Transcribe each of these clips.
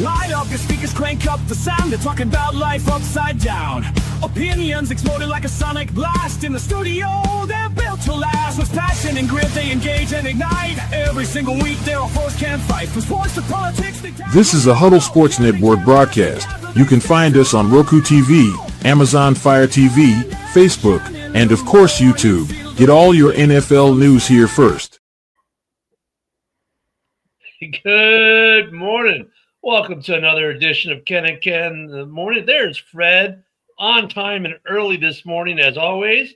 Light up your speakers, crank up the sound. They're talking about life upside down. Opinions exploded like a sonic blast. In the studio, they're built to last. With passion and grit, they engage and ignite. Every single week, their foes can't fight. From sports to politics, This is a Huddle Sports Network broadcast. You can find us on Roku TV, Amazon Fire TV, Facebook, and of course YouTube. Get all your NFL news here first. Good morning. Welcome to another edition of Ken and Ken in the morning. There's Fred, on time and early this morning as always.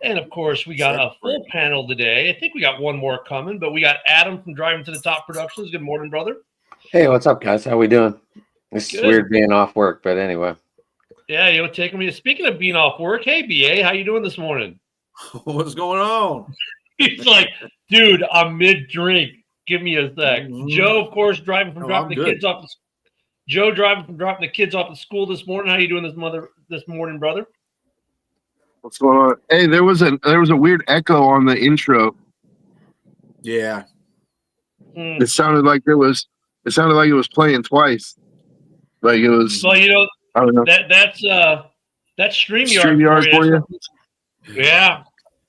And of course, we got a full panel today. I think we got one more coming, but we got Adam from Driving to the Top Productions. Good morning, brother. Hey, what's up, guys? How we doing? It's weird being off work, but anyway. Yeah, you know, taking me. Speaking of being off work, hey, BA, how you doing this morning? What's going on? He's like, dude, I'm mid-drink. Give me a sec. Joe, of course, driving from dropping the kids off. Joe driving from dropping the kids off at school this morning. How you doing this morning, brother? What's going on? Hey, there was a weird echo on the intro. Yeah. It sounded like it was playing twice. Like it was. Well, you know, I don't know. That's StreamYard For you. Yeah.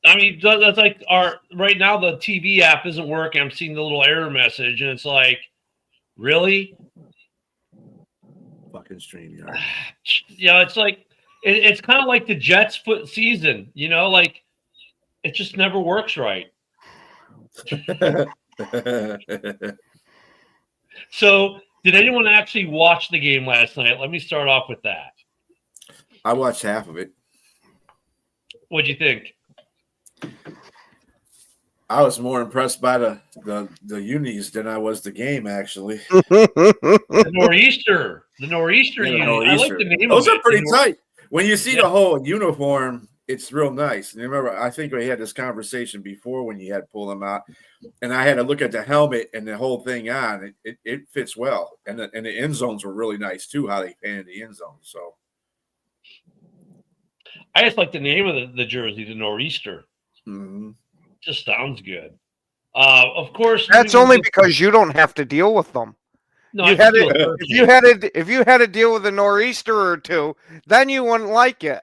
I mean, that's like right now the TV app isn't working. I'm seeing the little error message, and it's like, really? Fucking StreamYard. Yeah, it's like it's kind of like the Jets foot season, you know, like it just never works right. So, did anyone actually watch the game last night? Let me start off with that. I watched half of it. What'd you think? I was more impressed by the unis than I was the game, actually. The Nor'easter uni. I like the name. Those of are it. pretty tight. When you see the whole uniform, it's real nice. And remember, I think we had this conversation before when you had to pull them out, and I had to look at the helmet and the whole thing on. It fits well, and the end zones were really nice too. How they painted the end zones. So I just like the name of the jersey, the Nor'easter. mm-hmm. Just sounds good. Of course, that's only because you don't have to deal with them. No, if you had to deal with a nor'easter or two, then you wouldn't like it.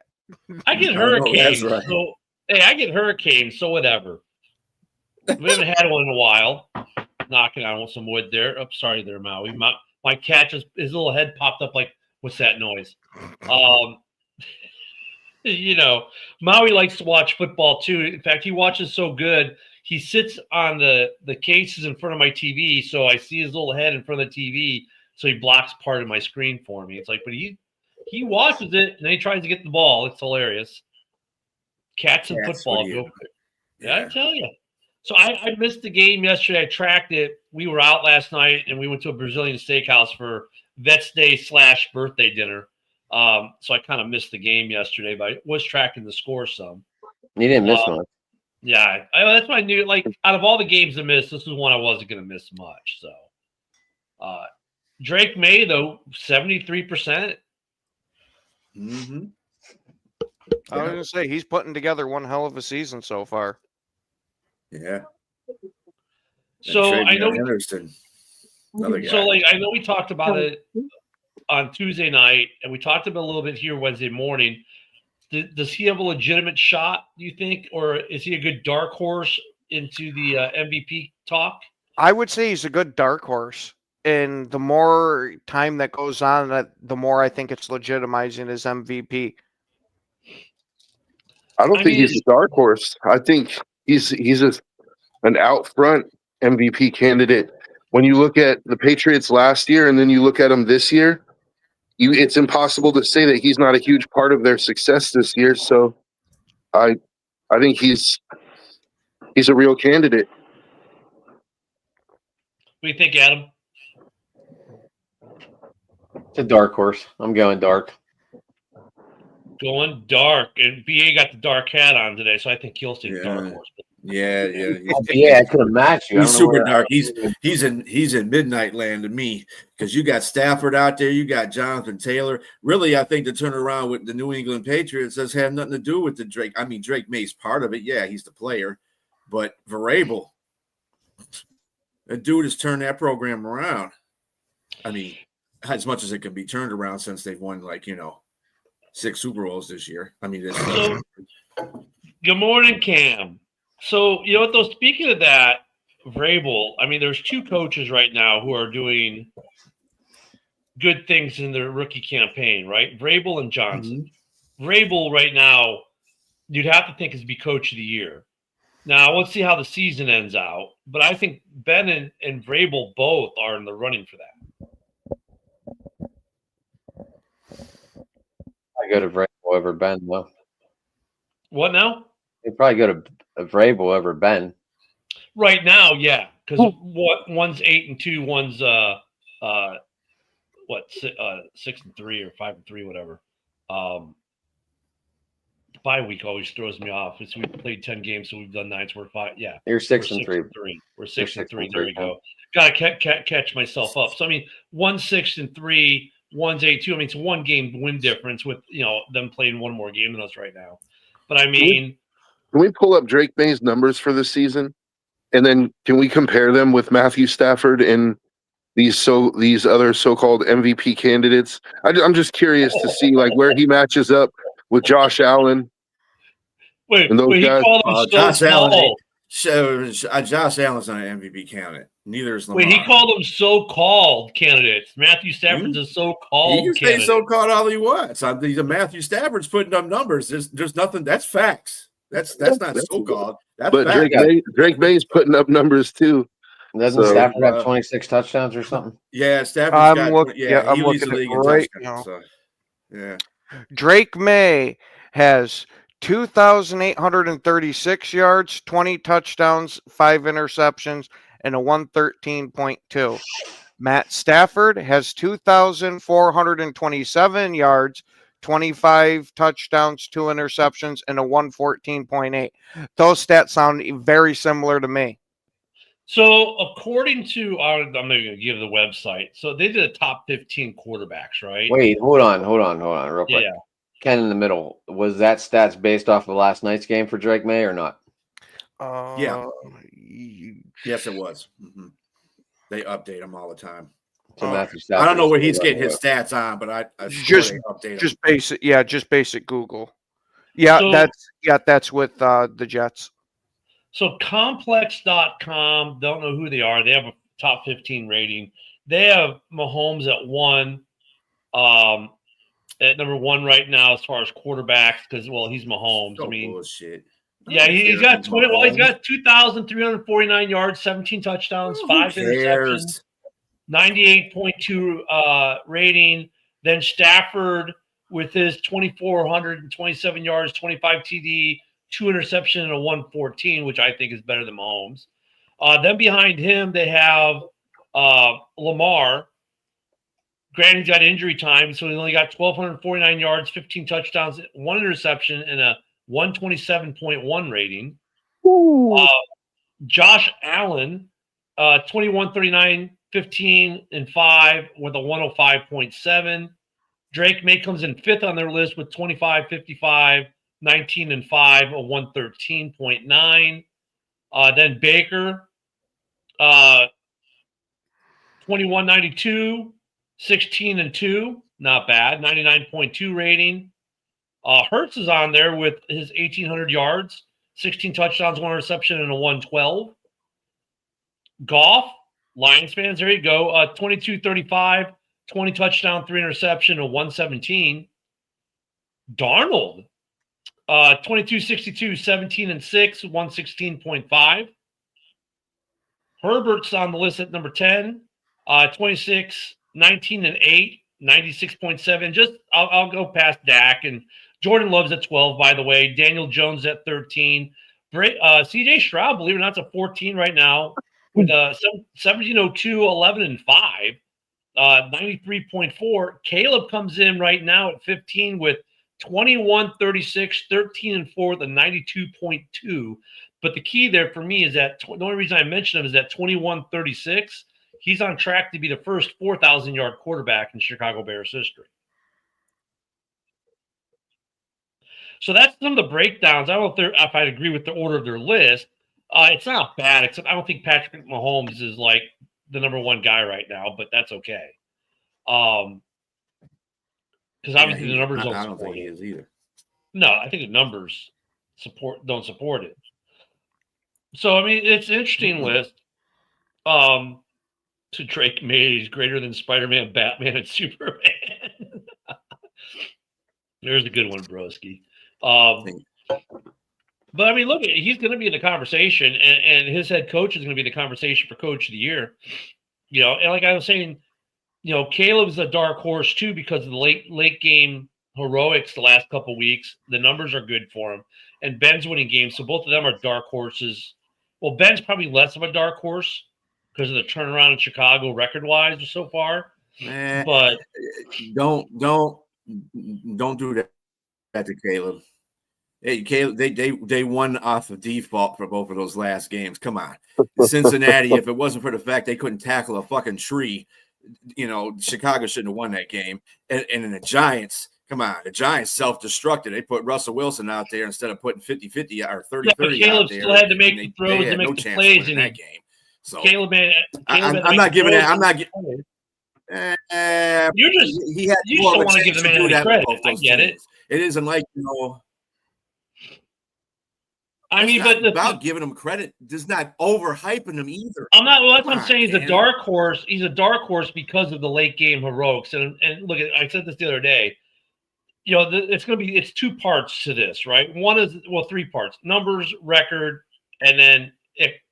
I get hurricanes. right. So hey, I get hurricanes, so whatever. We haven't had one in a while. Knocking on some wood there. Oh, sorry there, Maui. My cat just his little head popped up like, what's that noise? You know, Maui likes to watch football too. In fact, he watches so good, he sits on the cases in front of my TV, so I see his little head in front of the TV, so he blocks part of my screen for me. It's like, but he watches it and then he tries to get the ball. It's hilarious. Cats and football. Yeah, I tell you. So I missed the game yesterday. I tracked it. We were out last night and we went to a Brazilian steakhouse for Vets Day / birthday dinner. So I kind of missed the game yesterday, but I was tracking the score some. You didn't miss much. Yeah, that's what I knew. Like, out of all the games I missed, this was one I wasn't going to miss much. So, Drake May, though, 73%. Mm-hmm. I was going to say, he's putting together one hell of a season so far. Yeah. So I know Anderson, another guy. So, like, I know we talked about it on Tuesday night, and we talked about it a little bit here Wednesday morning. Does he have a legitimate shot, do you think, or is he a good dark horse into the MVP talk? I would say he's a good dark horse, and the more time that goes on, the more I think it's legitimizing his MVP. I don't think he's a dark horse. I think he's an out front MVP candidate. When you look at the Patriots last year and then you look at him this year, it's impossible to say that he's not a huge part of their success this year. So I think he's a real candidate. What do you think, Adam? It's a dark horse. I'm going dark. Going dark. And BA got the dark hat on today, so I think he'll stay dark horse. Yeah. Yeah, I could have matched you. He's super dark. He's in midnight land to me because you got Stafford out there, you got Jonathan Taylor. Really, I think the turnaround with the New England Patriots does have nothing to do with the Drake. I mean, Drake May's part of it. Yeah, he's the player, but Vrabel, the dude has turned that program around. I mean, as much as it can be turned around since they've won 6 Super Bowls this year. I mean, So, good morning, Cam. So, you know what, though, speaking of that, Vrabel, I mean, there's 2 coaches right now who are doing good things in their rookie campaign, right? Vrabel and Johnson. Vrabel right now, you'd have to think is be coach of the year. Now, let's see how the season ends out. But I think Ben and Vrabel both are in the running for that. I go to Vrabel over Ben, though. What now? They probably go to Vrabel over Ben. Right now, yeah. Because one's 8-2, one's 6-3 or 5-3, whatever. Bye week always throws me off. We played 10 games, so we've done 9. So we're 5. Yeah, You're 6-3. We're 6-3. There we go. Got to catch myself up. So I mean, one's 6-3, one's 8-2. I mean, it's a 1 game win difference with them playing 1 more game than us right now. But I mean, can we pull up Drake May's numbers for the season, and then can we compare them with Matthew Stafford and these other so-called MVP candidates? I'm just curious to see where he matches up with Josh Allen. Wait, and those he guys. called him Josh Allen. so-called. So Josh Allen's not an MVP candidate. Neither is Lamar. Wait, he called them so-called candidates. Matthew Stafford's a so-called He can candidate. say so-called all he wants. Matthew Stafford's putting up numbers. There's nothing. That's facts. That's not so-called. That's But facts. Drake May's putting up numbers too. Doesn't Stafford have 26 touchdowns or something? Yeah, Stafford's I'm got. looking leads at the league in right touchdowns. So, yeah. Drake May has 2,836 yards, 20 touchdowns, 5 interceptions, and a 113.2. Matt Stafford has 2,427 yards, 25 touchdowns, 2 interceptions, and a 114.8. Those stats sound very similar to me. So according to I'm going to give the website. So they did a top 15 quarterbacks, right? Wait, hold on, real quick. Yeah. Ken in the middle. Was that stats based off of last night's game for Drake May or not? Yeah. Yes, it was. Mm-hmm. They update them all the time. So Matthew Stafford. I don't know where he's getting his stats on, but I Just basic, just basic Google. Yeah, So- that's with the Jets. So complex.com, don't know who they are. They have a top 15 rating. They have Mahomes at 1. At number 1 right now as far as quarterbacks, because he's Mahomes. So I mean, bullshit. yeah, he's got 20. Well, he's got 2,349 yards, 17 touchdowns, 5 interceptions, 98.2 rating. Then Stafford with his 2,427 yards, 25 TD, 2 interceptions, and a 114, which I think is better than Mahomes. Then behind him, they have Lamar. Granted, he's got injury time, so he only got 1,249 yards, 15 touchdowns, 1 interception, and a 127.1 rating. Josh Allen, 21, 39, 15, and 5 with a 105.7. Drake May comes in 5th on their list with 25, 55, 19, and 5, a 113.9. Then Baker, 21, 92, 16 and 2, not bad, 99.2 rating. Hurts is on there with his 1,800 yards, 16 touchdowns, 1 reception, and a 112. Goff, Lions fans, there you go. 22, 35, 20 touchdown, 3 interception, a 117. Darnold, 22, 62, 17 and 6, 116.5. Herbert's on the list at number 10, 26, 19 and 8, 96.7. Just I'll go past Dak, and Jordan Love's at 12, by the way. Daniel Jones at 13. CJ Stroud, believe it or not, is a 14 right now with 1702, 11 and 5, 93.4. Caleb comes in right now at 15 with 21, 36, 13 and 4, the 92.2. But the key there for me is that the only reason I mention him is that 21, 36. He's on track to be the first 4,000-yard quarterback in Chicago Bears history. So that's some of the breakdowns. I don't know if I'd agree with the order of their list. It's not bad, except I don't think Patrick Mahomes is like the number 1 guy right now, but that's okay. Because obviously the numbers don't I don't support think he it. is either. No, I think the numbers don't support it. So I mean, it's an interesting list. To Drake May is greater than Spider-Man, Batman, and Superman. There's a good one, broski. But I mean, look, he's going to be in the conversation, and his head coach is going to be in the conversation for Coach of the Year. And like I was saying, Caleb's a dark horse too because of the late game heroics the last couple weeks. The numbers are good for him, and Ben's winning games, so both of them are dark horses. Well, Ben's probably less of a dark horse because of the turnaround in Chicago record-wise so far. But don't do that to Caleb. Hey, Caleb, they won off of default for both of those last games. Come on. Cincinnati, if it wasn't for the fact they couldn't tackle a fucking tree, Chicago shouldn't have won that game. And in the Giants, come on, the Giants self-destructed. They put Russell Wilson out there instead of putting 50-50 or 30-30 but Caleb out there. still had to make the throws and make the plays in that game. So Caleb, man, I'm not giving that. I'm not giving. You He had just don't want to give the man any credit. I get it. It isn't like I mean, but about giving him credit does not overhyping him either. I'm not. Well, that's what I'm saying. He's a dark horse. He's a dark horse because of the late game heroics. And look, I said this the other day. It's two parts to this, right? One is three parts: numbers, record, and then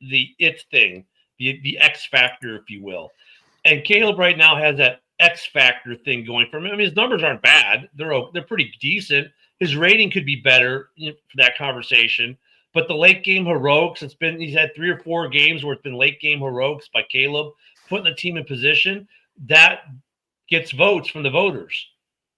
the thing, the X factor, if you will. And Caleb right now has that X factor thing going for him. I mean, his numbers aren't bad; they're pretty decent. His rating could be better for that conversation. But the late game heroics, he's had 3 or 4 games where it's been late game heroics by Caleb, putting the team in position. That gets votes from the voters,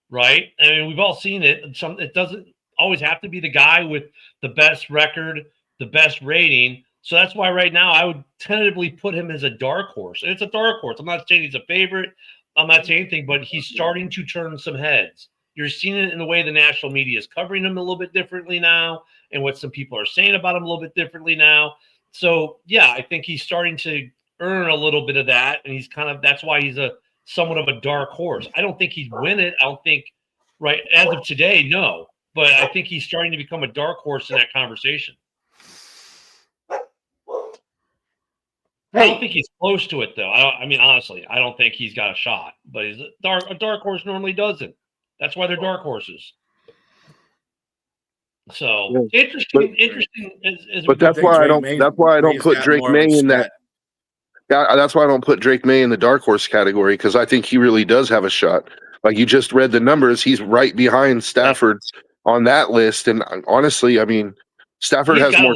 right? I mean, we've all seen it. It doesn't always have to be the guy with the best record, the best rating. So that's why right now I would tentatively put him as a dark horse. And it's a dark horse. I'm not saying he's a favorite. I'm not saying anything, but he's starting to turn some heads. You're seeing it in the way the national media is covering him a little bit differently now, and what some people are saying about him a little bit differently now. So, yeah, I think he's starting to earn a little bit of that, and that's why he's somewhat of a dark horse. I don't think he'd win it. I don't think, right, as of today, no. But I think he's starting to become a dark horse in that conversation. I don't think he's close to it, though. I mean, honestly, I don't think he's got a shot. But a dark horse normally doesn't. That's why they're dark horses. So interesting. But that's why I don't. That's why I don't put Drake May in that. Yeah, that's why I don't put Drake May in the dark horse category because I think he really does have a shot. Like you just read the numbers, he's right behind Stafford on that list. And honestly, I mean, Stafford has more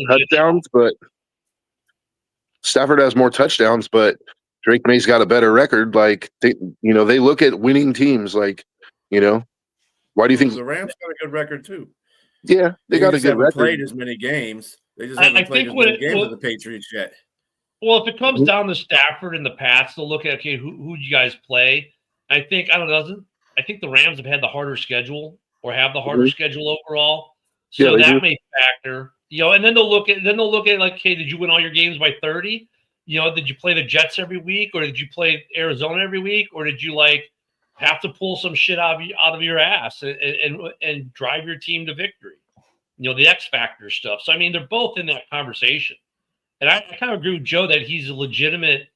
touchdowns, but Drake May's got a better record. Like they look at winning teams. Like, why do you think the Rams got a good record too? Yeah, they got a good record. Played as many games. They just haven't played as many games with the Patriots yet. Well, if it comes down to Stafford and the Pats, they'll look at who do you guys play? I think the Rams have had the harder schedule or have the harder schedule overall, so that may factor. And then they'll look at like, hey, did you win all your games by 30? Did you play the Jets every week, or did you play Arizona every week, or did you have to pull some shit out of your ass and drive your team to victory? The X factor stuff. So I mean, they're both in that conversation. And I kind of agree with Joe that he's a legitimate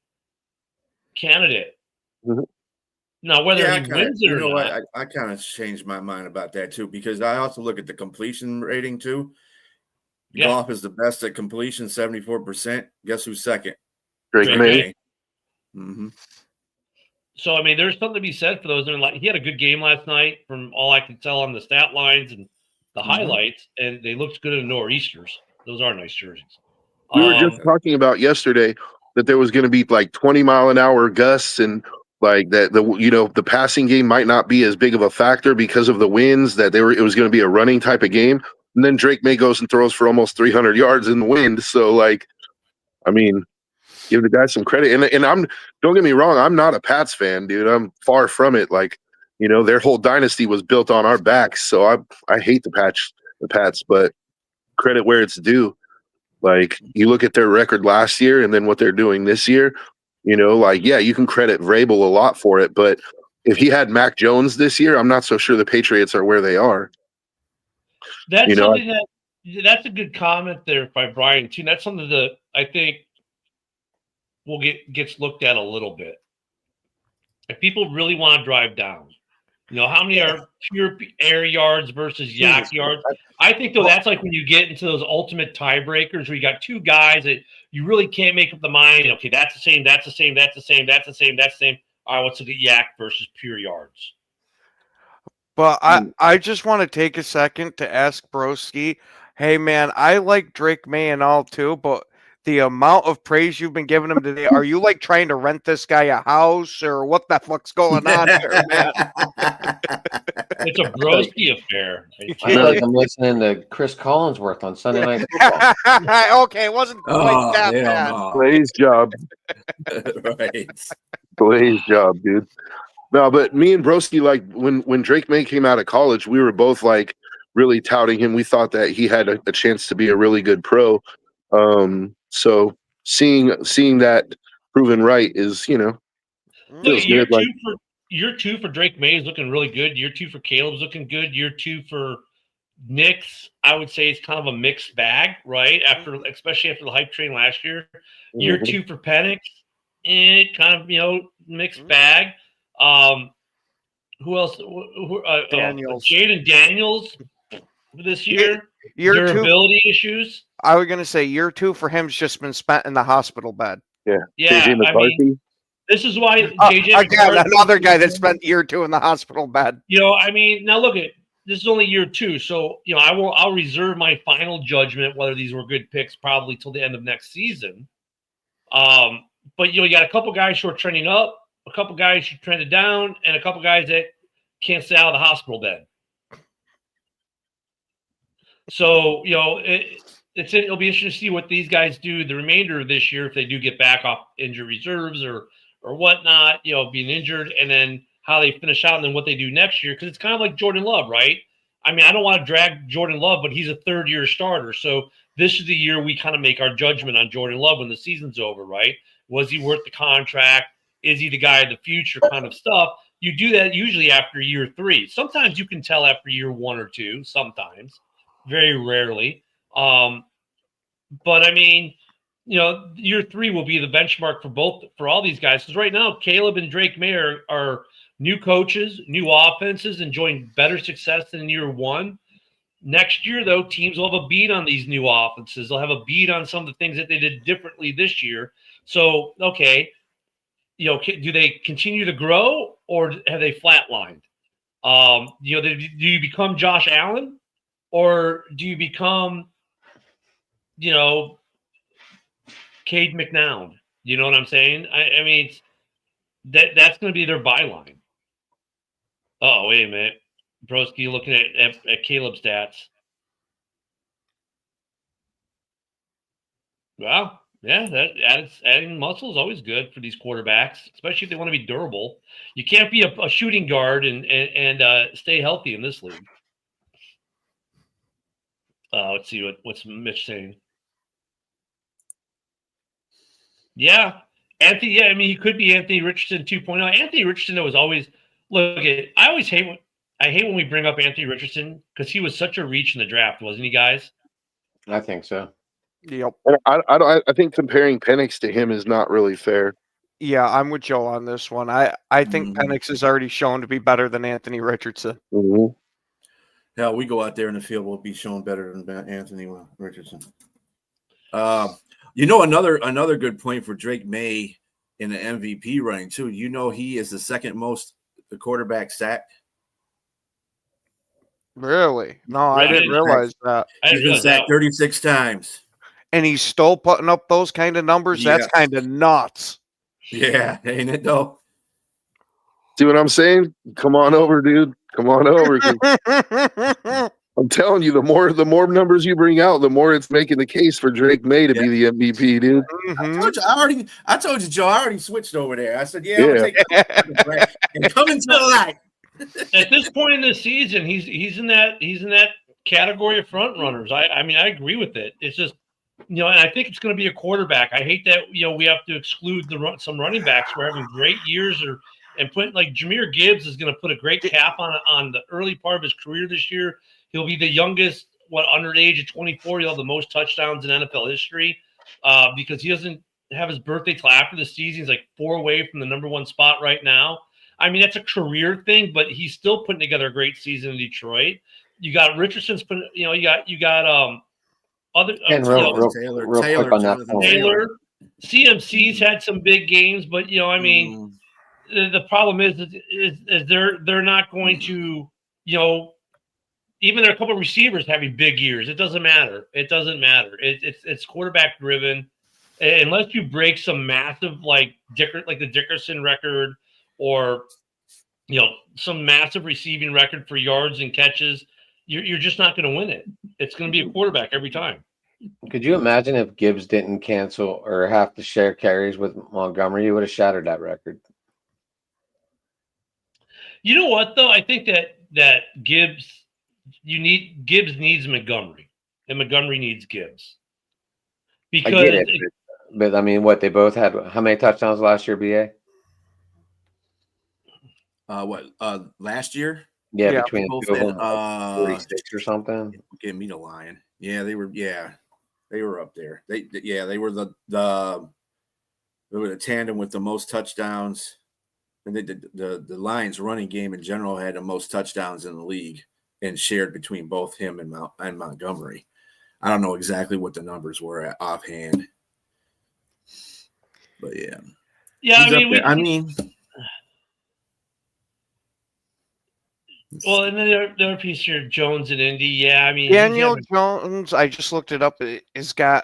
candidate. Mm-hmm. Now, whether he wins it or not. I kind of changed my mind about that too, because I also look at the completion rating too. Yeah. Goff is the best at completion, 74%. Guess who's second? Drake May. Mm-hmm. So, I mean, there's something to be said for those. I mean, he had a good game last night from all I could tell on the stat lines and the highlights, and they looked good in Nor'easters. Those are nice jerseys. We were just talking about yesterday that there was going to be 20-mile-an-hour gusts and that the passing game might not be as big of a factor because of the winds, that it was going to be a running type of game. And then Drake May goes and throws for almost 300 yards in the wind. So, I mean, give the guy some credit. And don't get me wrong, I'm not a Pats fan, dude. I'm far from it. Their whole dynasty was built on our backs. So I hate the Pats, but credit where it's due. You look at their record last year and then what they're doing this year, you can credit Vrabel a lot for it, but if he had Mac Jones this year, I'm not so sure the Patriots are where they are. That's You know, something that's a good comment there by Brian too. That's something that I think gets looked at a little bit. If people really want to drive down, how many are pure air yards versus yak yards? I think though that's like when you get into those ultimate tiebreakers where you got two guys that you really can't make up the mind. Okay, that's the same, that's the same, that's the same, that's the same, that's the same. All right, what's the yak versus pure yards? But I just want to take a second to ask Broski, hey man, I like Drake May and all too, but the amount of praise you've been giving him today, are you like trying to rent this guy a house or what the fuck's going on here, man? It's a Broski affair. I feel like I'm listening to Chris Collinsworth on Sunday Night Football. Okay, it wasn't quite that bad. Blaze job. Right. Blaze job, dude. No, but me and Broski, like when Drake May came out of college, we were both like really touting him. We thought that he had a chance to be a really good pro. So seeing that proven right is, feels year good. Year two for Drake May is looking really good. Year two for Caleb's looking good. Year two for Nix, I would say it's kind of a mixed bag, right? Especially after the hype train last year. Year two for Penix, kind of mixed bag. Who else? Daniels. Jaden Daniels this year. Year Durability issues. I was gonna say year two for him's just been spent in the hospital bed. Yeah. Yeah, JJ McCarthy. this is why JJ Again, McCarthy, another guy that spent year two in the hospital bed. now look at this is only year two, so I'll reserve my final judgment whether these were good picks probably till the end of next season. But you got a couple guys who are trending up, a couple guys who trended down, and a couple guys that can't stay out of the hospital bed. So it'll be interesting to see what these guys do the remainder of this year if they do get back off injured reserves or whatnot, being injured, and then how they finish out and then what they do next year. Because it's kind of like Jordan Love, right? I mean, I don't want to drag Jordan Love, but he's a third-year starter. So this is the year we kind of make our judgment on Jordan Love when the season's over, right? Was he worth the contract? Is he the guy of the future kind of stuff? You do that usually after year three. Sometimes you can tell after year one or two, sometimes. Very rarely. But I mean, year three will be the benchmark for all these guys. Because right now, Caleb and Drake May are new coaches, new offenses, enjoying better success than in year one. Next year, though, teams will have a beat on these new offenses. They'll have a beat on some of the things that they did differently this year. So, okay, do they continue to grow or have they flatlined? Do you become Josh Allen? Or do you become, Cade McNown? You know what I'm saying? I mean, that's going to be their byline. Oh, wait a minute. Broski looking at Caleb's stats. Well, yeah, that adding muscle is always good for these quarterbacks, especially if they want to be durable. You can't be a shooting guard and stay healthy in this league. Let's see what's Mitch saying. Yeah, Anthony. Yeah, I mean he could be Anthony Richardson 2.0. Anthony Richardson was always I always hate when we bring up Anthony Richardson because he was such a reach in the draft, wasn't he, guys? I think so. Yep. I think comparing Penix to him is not really fair. Yeah, I'm with Joe on this one. I think Penix is already shown to be better than Anthony Richardson. Mm-hmm. Hell, we go out there in the field, we'll be shown better than Anthony Richardson. Another good point for Drake May in the MVP running too. He is the second most quarterback sacked. Really? No, I didn't realize that. He's been sacked 36 times. And he's still putting up those kind of numbers? Yeah. That's kind of nuts. Yeah, ain't it though? See what I'm saying? Come on over, dude. Come on over. I'm telling you, the more numbers you bring out, the more it's making the case for Drake May to be the MVP, dude. Mm-hmm. I told you, Joe. I already switched over there. I said, I'm gonna take and come into the light. At this point in the season, he's in that category of front runners. I mean, I agree with it. It's just and I think it's going to be a quarterback. I hate that we have to exclude some running backs for having great years or and put like Jahmyr Gibbs is going to put a great cap on the early part of his career this year. He'll be the youngest, under the age of 24. He'll have the most touchdowns in NFL history because he doesn't have his birthday till after the season. He's like 4 away from the number 1 spot right now. I mean, that's a career thing, but he's still putting together a great season in Detroit. You got Richardson's putting, you got other And real quick on that point. Taylor. CMC's had some big games, but I mean, the problem is they're not going to, even there are a couple of receivers having big years. It doesn't matter. It doesn't matter. It's quarterback driven, unless you break some massive like the Dickerson record or some massive receiving record for yards and catches. You're just not going to win it. It's going to be a quarterback every time. Could you imagine if Gibbs didn't cancel or have to share carries with Montgomery? You would have shattered that record. You know what, though? I think that Gibbs needs Montgomery, and Montgomery needs Gibbs. Because I get it, but I mean, they both had how many touchdowns last year, BA? Last year? Yeah, between both the two of had, them, 46 or something. Give me the lion. Yeah, they were. Yeah, they were up there. They were they were the tandem with the most touchdowns, and the Lions running game in general had the most touchdowns in the league, and shared between both him and Montgomery. I don't know exactly what the numbers were offhand, but yeah. I mean, well, and then the other piece here, Jones and Indy. Yeah, I mean, Daniel Jones, I just looked it up. Has got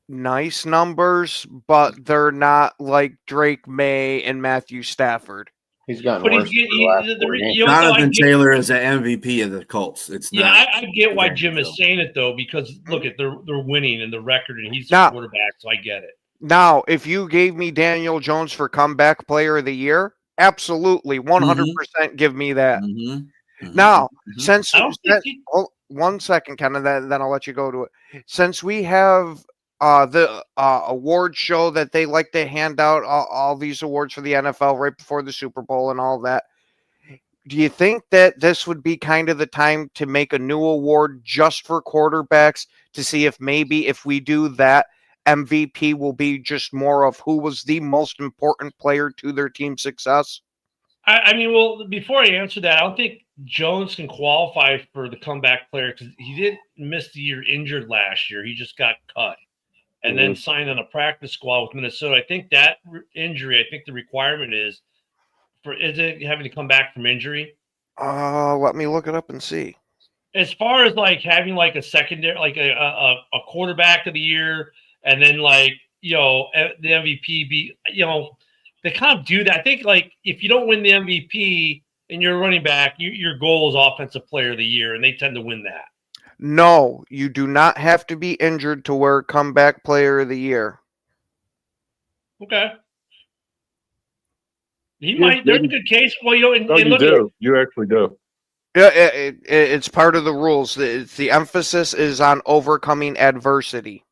nice numbers, but they're not like Drake May and Matthew Stafford. He's gotten worse. Jonathan Taylor is an MVP of the Colts. It's not. Yeah, I get why Jim is saying it though, because look at they're winning in the record, and he's the quarterback, so I get it. Now, if you gave me Daniel Jones for comeback player of the year, absolutely, 100% give me that. Now, since one second, Ken, and then I'll let you go to it. Since we have the award show that they like to hand out all these awards for the NFL right before the Super Bowl and all that, do you think that this would be kind of the time to make a new award just for quarterbacks to see if maybe if we do that, MVP will be just more of who was the most important player to their team's success? I mean, well, before I answer that, I don't think Jones can qualify for the comeback player because he didn't miss the year injured last year. He just got cut and then signed on a practice squad with Minnesota. I think that injury, I think the requirement is it having to come back from injury? Let me look it up and see. As far as like having like a secondary, like a quarterback of the year, and then like, the MVP be, they kind of do that. I think like if you don't win the MVP and you're a running back, your goal is offensive player of the year, and they tend to win that. No, you do not have to be injured to wear comeback player of the year. Okay. There's a good case. Well, You actually do. Yeah, it's part of the rules. The emphasis is on overcoming adversity.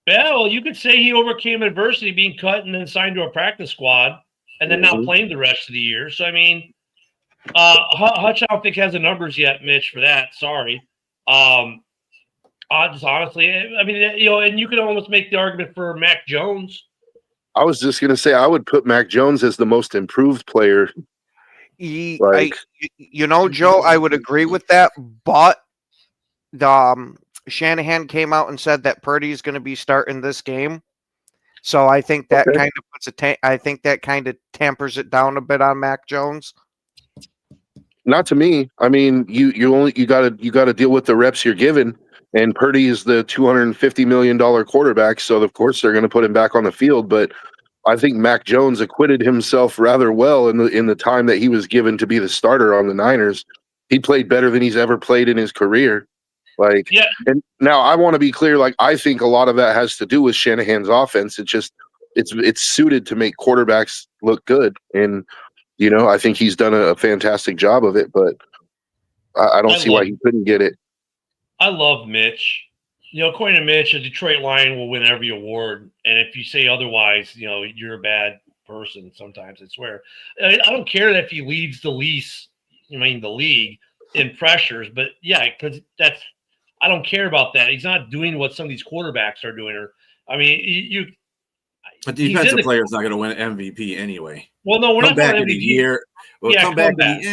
Yeah, well, you could say he overcame adversity, being cut and then signed to a practice squad, and then not playing the rest of the year. So, I mean, Hutch, I don't think has the numbers yet, Mitch, for that. Sorry. Just honestly, I mean, and you could almost make the argument for Mac Jones. I was just going to say I would put Mac Jones as the most improved player. Joe, I would agree with that, but Shanahan came out and said that Purdy is going to be starting this game, so I think that kind of puts I think that kind of tampers it down a bit on Mac Jones. Not to me. I mean, you got to deal with the reps you're given, and Purdy is the $250 million quarterback, so of course they're going to put him back on the field. But I think Mac Jones acquitted himself rather well in the time that he was given to be the starter on the Niners. He played better than he's ever played in his career. And now I want to be clear. Like, I think a lot of that has to do with Shanahan's offense. It's suited to make quarterbacks look good, and I think he's done a fantastic job of it. But I don't see why he couldn't get it. I love Mitch. According to Mitch, a Detroit Lion will win every award, and if you say otherwise, you're a bad person sometimes, I swear. I don't care if he leads the league in pressures, but yeah, because I don't care about that. He's not doing what some of these quarterbacks are doing. Or I mean, But the defensive player's not going to win MVP anyway. Well, no, we're come not back going in MVP. a year. Well, Yeah, come back. comeback.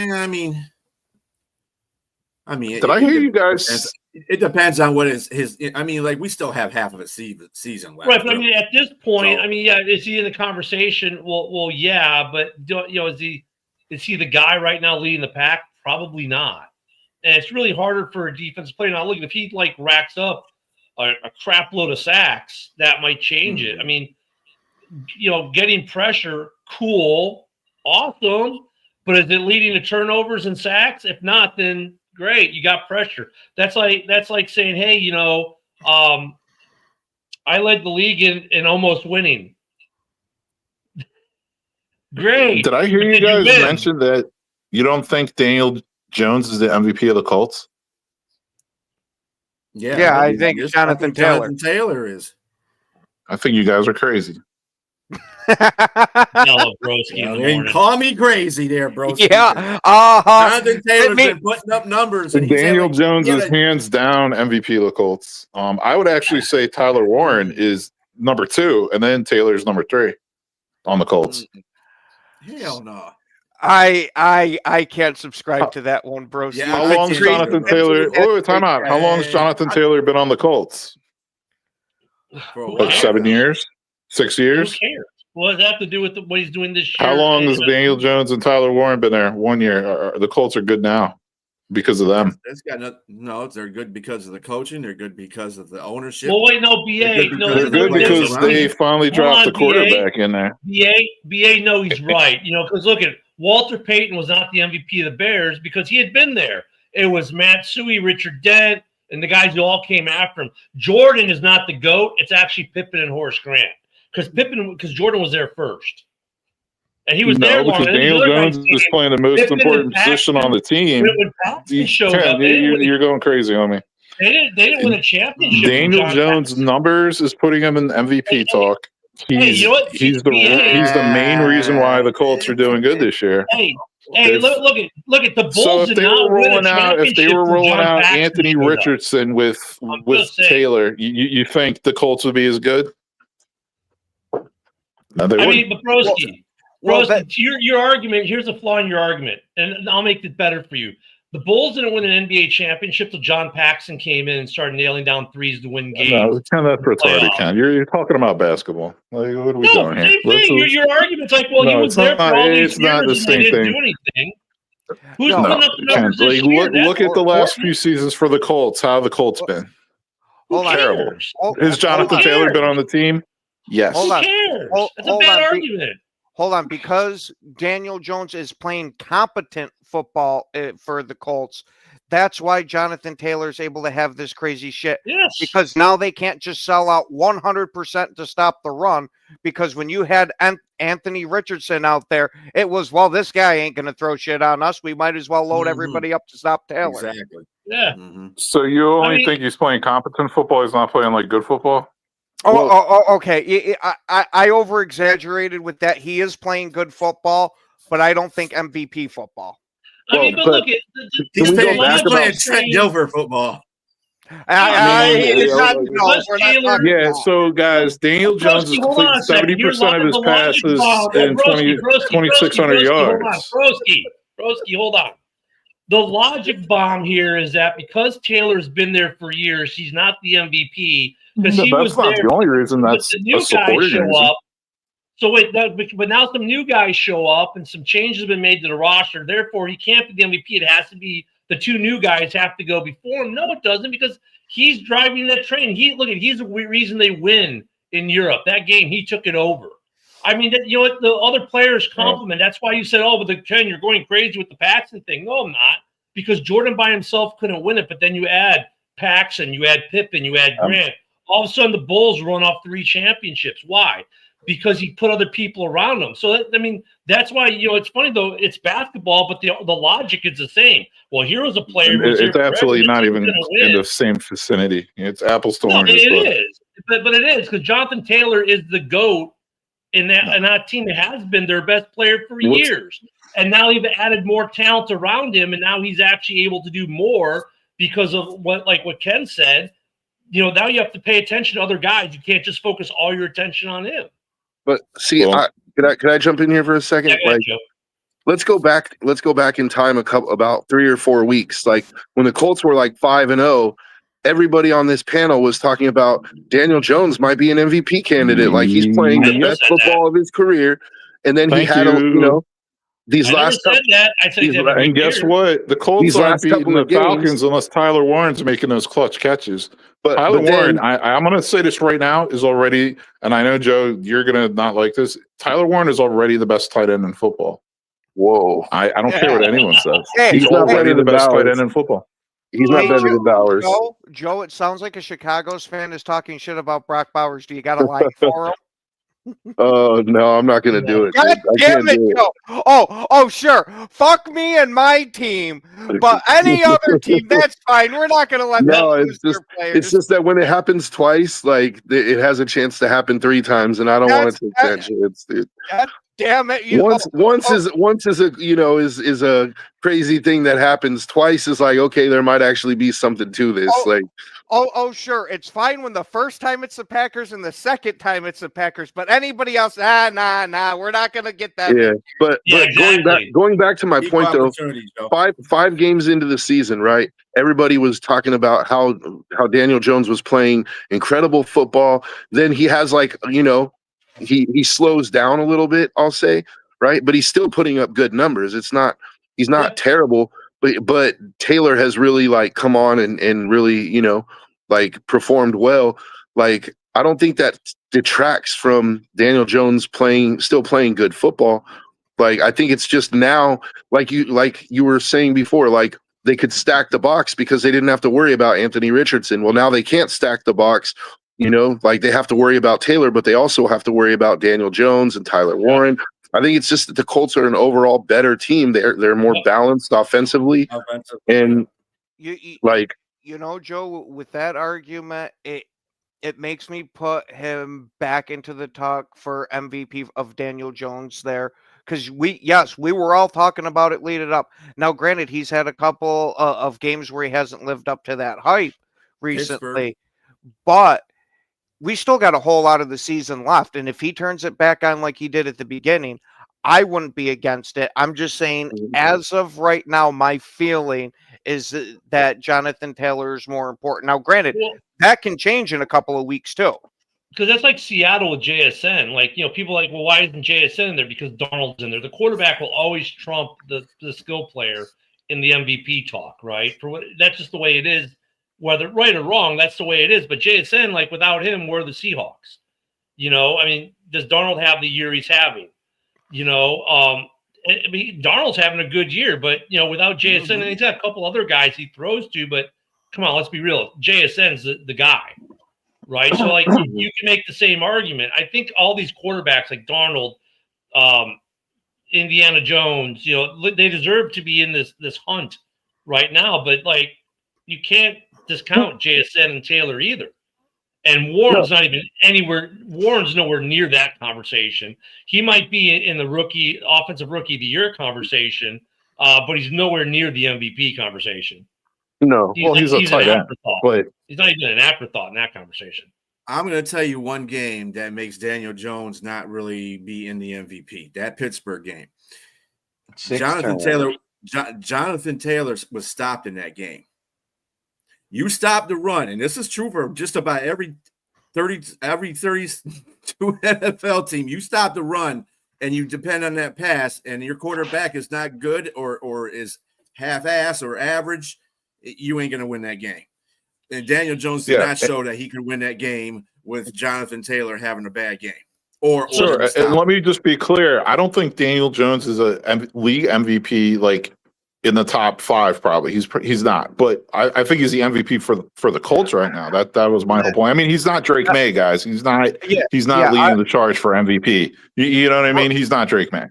I mean, Did I hear you guys? It depends on what his. I mean, like we still have half of a season left. Right, but I mean, at this point, So- I mean, yeah, is he in the conversation? Well, yeah, but is he the guy right now leading the pack? Probably not. And it's really harder for a defensive player. Now, look, if he like racks up a crap load of sacks, that might change it. I mean, getting pressure, cool, awesome, but is it leading to turnovers and sacks? If not, then great, you got pressure. That's like saying, hey, I led the league in almost winning. Great. Did I hear you Did you guys win? mention that you don't think Daniel Jones is the MVP of the Colts? Yeah, I think Jonathan Taylor. Jonathan Taylor is. I think you guys are crazy. Hello, broski in the And morning. call me crazy there, bro. Yeah. Jonathan Taylor's me- been putting up numbers. And And he's Daniel had, Jones he had is a- hands down MVP of the Colts. I would actually say Tyler Warren is number 2, and then Taylor's number 3 on the Colts. Hell no. I can't subscribe to that one, bro. Yeah, How I long's think- Jonathan Taylor? Wait, time out. How long's Jonathan Taylor been on the Colts? For a Like while. Like 7 years, 6 Who years. cares? What does that have to do with what he's doing this year? How long has And- Daniel Jones and Tyler Warren been there? 1 year. The Colts are good now because of them. That's got no. They're good because of the coaching. They're good because of the ownership. Well, wait, no, BA. They're good No, because They're of good the players because around they him. finally Hold dropped on, the quarterback in there. BA, no, he's right. Because look at Walter Payton was not the MVP of the Bears because he had been there. It was Matt Suey, Richard Dent, and the guys who all came after him. Jordan is not the GOAT. It's actually Pippen and Horace Grant because Jordan was there first, and he was there No, because longer. Daniel Jones is playing the most Pippen important and position Paxton- on the team. When Paxton showed Ken, up, they didn't you're going crazy on me. win a championship. from Daniel John Jones' Paxton. numbers is putting him in MVP talk. Hey, you know what? He's the main reason why the Colts are doing good this year. Hey, If- look at the Bulls. So if did they not were win a rolling out, championship from John Paxton Anthony showed up. Richardson with I'm just saying. Taylor, you think the Colts would be as good? No, they I wouldn't. mean, but Broski, Well, Broski, your argument. Here's a flaw in your argument, and I'll make it better for you. The Bulls didn't win an NBA championship till John Paxson came in and started nailing down threes to win games. No, Ken, that's retarded, Playoff. Ken. You're talking about basketball. Like, what are we No, doing here? same thing. Your argument's like, well, he No, was it's there not- for all it's these not years the and they same didn't thing. do anything. Who's No, putting up the Ken, numbers this like, year? look at the last Or- few seasons for the Colts. How have the Colts been? Who Hold on. Terrible. cares? Has Jonathan Who Taylor cares? been on the team? Yes. Hold Who on. cares? That's a Hold bad on. argument. Hold on, because Daniel Jones is playing competent football for the Colts. That's why Jonathan Taylor is able to have this crazy shit. Yes. Because now they can't just sell out 100% to stop the run. Because when you had Anthony Richardson out there, it was, well, this guy ain't going to throw shit on us. We might as well load Mhm. everybody up to stop Taylor. Exactly. Yeah. Mhm. So you only I mean- think he's playing competent football? He's not playing like good football? Okay. I over exaggerated with that. He is playing good football, but I don't think MVP football. I mean, Well, but but- look at He's we go playing, back he's about playing Trent Dilfer football. It's not- Taylor- no, we're not talking Yeah, about- so guys, Daniel Jones has Broski, hold on completed a second. 70% of his Here's the logic passes bomb. and Broski, 2,600 yards. Broski, hold on. The logic bomb here is that because Taylor's been there for years, he's not the MVP because No, he that's was not there. the only reason. But That's the a new guys supporting show reason. up. So wait, but now some new guys show up and some changes have been made to the roster. Therefore, he can't be the MVP. It has to be the two new guys have to go before him. No, it doesn't because he's driving that train. He's the reason they win in Europe. That game, he took it over. I mean, you know what? The other players compliment. That's why you said, "Oh, but the Ken, you're going crazy with the Paxton thing." No, I'm not, because Jordan by himself couldn't win it. But then you add Paxton, you add Pippen, you add Grant. All of a sudden, the Bulls run off 3 championships. Why? Because he put other people around him. So that's why it's funny though. It's basketball, but the logic is the same. Well, here was a player. who was here It's forever absolutely that not was even gonna win. in the same vicinity. It's apples to No, oranges. it bro. is, but it is because Jonathan Taylor is the GOAT And that team has been their best player for years. And now they've added more talent around him, and now he's actually able to do more because of what Ken said. You know, now you have to pay attention to other guys. You can't just focus all your attention on him. But see, could I jump in here for a second? Yeah, like, let's go back in time about 3 or 4 weeks. Like when the Colts were like 5-0, everybody on this panel was talking about Daniel Jones might be an MVP candidate. Like he's playing the best football of his career. And then he had these last said that. I said and guess what? The Colts aren't beating the Falcons unless Tyler Warren's making those clutch catches. But Tyler Warren, I'm going to say this right now, is already, and I know, Joe, you're going to not like this. Tyler Warren is already the best tight end in football. Whoa. I don't care what anyone says. Hey, he's already the best tight end in football. He's not better than Bowers. Joe, it sounds like a Chicago's fan is talking shit about Brock Bowers. Do you got a line for him? Oh, no, I'm not going to do it. God damn it, Joe. Oh, sure. Fuck me and my team, but any other team, that's fine. We're not going to let them lose their players. It's just that when it happens twice, like it has a chance to happen 3 times, and I don't want to take that chance, dude. God damn it! Once is a crazy thing that happens. Twice is like, okay, there might actually be something to this. Sure. It's fine when the first time it's the Packers and the second time it's the Packers, but anybody else, nah, we're not gonna get that. Yeah, but exactly. going back to my point though, five games into the season, right? Everybody was talking about how Daniel Jones was playing incredible football. Then he has he slows down a little bit, I'll say, right? But he's still putting up good numbers. He's not terrible. But Taylor has really come on and really, performed well. Like, I don't think that detracts from Daniel Jones still playing good football. Like, I think it's just now, like you were saying before, like they could stack the box because they didn't have to worry about Anthony Richardson. Well, now they can't stack the box, like they have to worry about Taylor, but they also have to worry about Daniel Jones and Tyler Warren. I think it's just that the Colts are an overall better team. They're more balanced offensively. And Joe, with that argument, it makes me put him back into the talk for MVP of Daniel Jones there. Because we were all talking about it leading up. Now, granted, he's had a couple of games where he hasn't lived up to that hype recently, but we still got a whole lot of the season left. And if he turns it back on like he did at the beginning, I wouldn't be against it. I'm just saying, as of right now, my feeling is that Jonathan Taylor is more important. Now, granted, that can change in a couple of weeks too. Because that's like Seattle with JSN. People are like, well, why isn't JSN in there? Because Darnold's in there. The quarterback will always trump the skill player in the MVP talk, right? That's just the way it is. Whether right or wrong, that's the way it is. But JSN, without him, we're the Seahawks. Does Darnold have the year he's having? Darnold's having a good year, but without JSN, and he's got a couple other guys he throws to. But come on, let's be real. JSN's the guy, right? So you can make the same argument. I think all these quarterbacks like Darnold, Indiana Jones, they deserve to be in this hunt right now. But you can't discount JSN and Taylor either. And Warren's not even anywhere. Warren's nowhere near that conversation. He might be in the offensive rookie of the year conversation, but he's nowhere near the MVP conversation. No, he's a tight end, but he's not even an afterthought in that conversation. I'm going to tell you one game that makes Daniel Jones not really be in the MVP. That Pittsburgh game. Jonathan Taylor was stopped in that game. You stop the run, and this is true for just about every 32 NFL team. You stop the run, and you depend on that pass, and your quarterback is not good or is half-ass or average, you ain't going to win that game. And Daniel Jones did not show that he could win that game with Jonathan Taylor having a bad game. Sure, and let me just be clear. I don't think Daniel Jones is a league MVP in the top 5, probably. He's not, but I think he's the MVP for the Colts right now. That was my whole point. I mean, he's not Drake May, guys. He's not leading the charge for MVP. You know what I mean? He's not Drake May.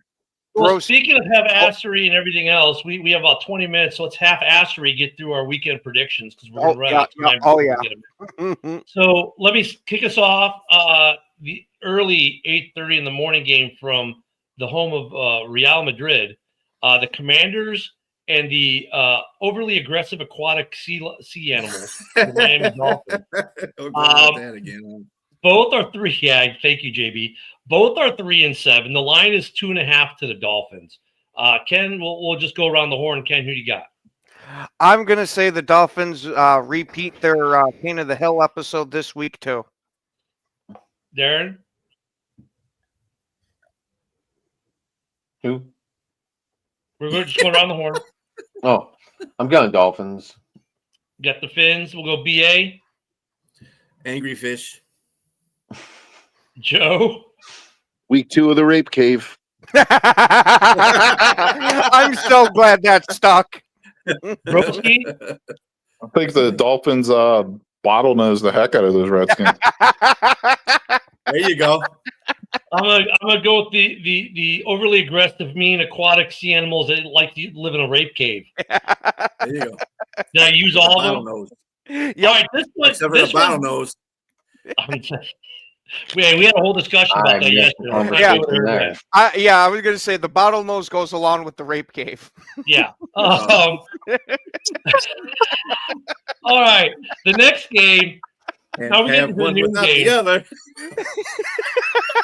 Well, speaking of half-assery and everything else, we have about 20 minutes, so let's half-assery get through our weekend predictions because we're going to run out of time. So let me kick us off. early 8:30 in the morning game from the home of Real Madrid. The Commanders and the overly aggressive aquatic sea animals, the Miami Dolphins. Don't go with that again. Both are 3. Yeah, thank you, JB. Both are 3-7. The line is 2.5 to the Dolphins. Ken, we'll just go around the horn. Ken, who do you got? I'm gonna say the Dolphins repeat their King of the Hill episode this week too. Darren? Who? We're going to just go around the horn. Oh, I'm going Dolphins. Got the Fins. We'll go BA. Angry fish. Joe. Week 2 of the rape cave. I'm so glad that stuck. Broski. I think the Dolphins bottlenose the heck out of those Redskins. There you go. I'm gonna go with the overly aggressive, mean aquatic sea animals that like to live in a rape cave. There you go. Did I use all of them? Bottlenose. All right, this one. Except for the bottlenose. We had a whole discussion about I that missed the yesterday. conversation there. I was gonna say the bottlenose goes along with the rape cave. Yeah. All right. The next game. And Now we get have into the one new without game. the other.